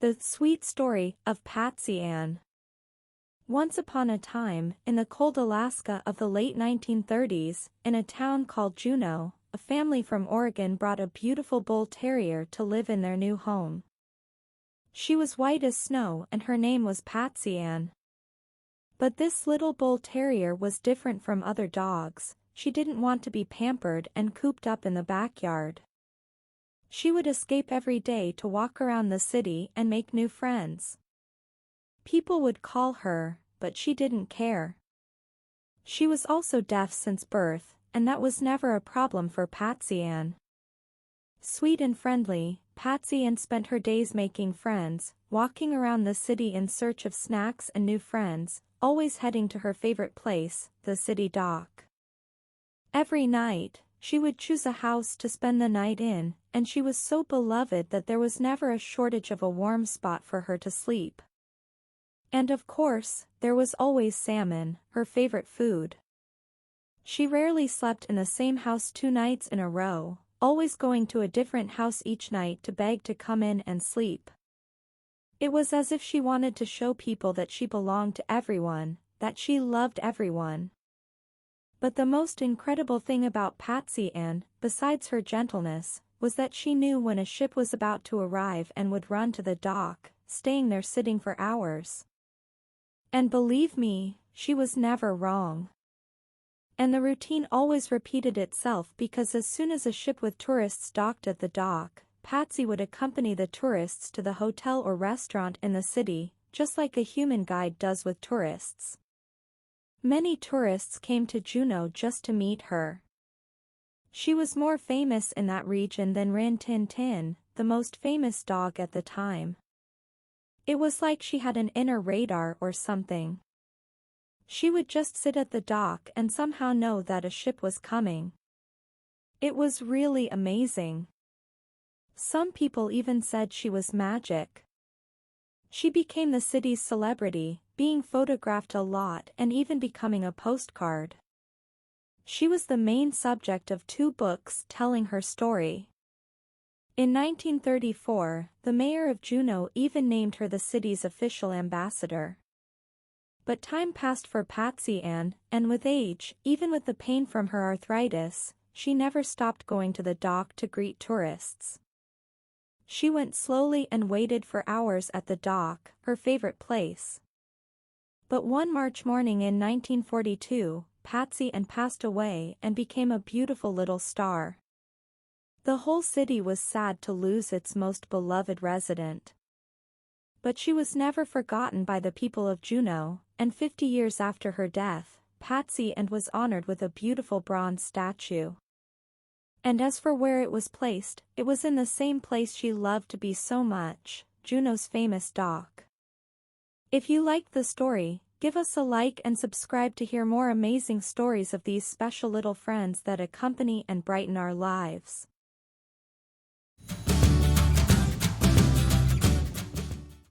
The sweet story of Patsy Ann. Once upon a time, in the cold Alaska of the late 1930s, in a town called Juneau, a family from Oregon brought a beautiful Bull Terrier to live in their new home. She was white as snow and her name was Patsy Ann. But this little Bull Terrier was different from other dogs. She didn't want to be pampered and cooped up in the backyard. She would escape every day to walk around the city and make new friends. People would call her, but she didn't care. She was also deaf since birth, and that was never a problem for Patsy Ann. Sweet and friendly, Patsy Ann spent her days making friends, walking around the city in search of snacks and new friends, always heading to her favorite place, the city dock. Every night, she would choose a house to spend the night in, and she was so beloved that there was never a shortage of a warm spot for her to sleep. And of course, there was always salmon, her favorite food. She rarely slept in the same house 2 nights in a row, always going to a different house each night to beg to come in and sleep. It was as if she wanted to show people that she belonged to everyone, that she loved everyone. But the most incredible thing about Patsy Ann, besides her gentleness, was that she knew when a ship was about to arrive and would run to the dock, staying there sitting for hours. And believe me, she was never wrong. And the routine always repeated itself because as soon as a ship with tourists docked at the dock, Patsy would accompany the tourists to the hotel or restaurant in the city, just like a human guide does with tourists. Many tourists came to Juneau just to meet her. She was more famous in that region than Rin Tin Tin, the most famous dog at the time. It was like she had an inner radar or something. She would just sit at the dock and somehow know that a ship was coming. It was really amazing. Some people even said she was magic. She became the city's celebrity, being photographed a lot and even becoming a postcard. She was the main subject of 2 books telling her story. In 1934, the mayor of Juneau even named her the city's official ambassador. But time passed for Patsy Ann, and with age, even with the pain from her arthritis, she never stopped going to the dock to greet tourists. She went slowly and waited for hours at the dock, her favorite place. But one March morning in 1942, Patsy Ann passed away and became a beautiful little star. The whole city was sad to lose its most beloved resident. But she was never forgotten by the people of Juneau, and 50 years after her death, Patsy Ann was honored with a beautiful bronze statue. And as for where it was placed, it was in the same place she loved to be so much, Juneau's famous dock. If you liked the story, give us a like and subscribe to hear more amazing stories of these special little friends that accompany and brighten our lives.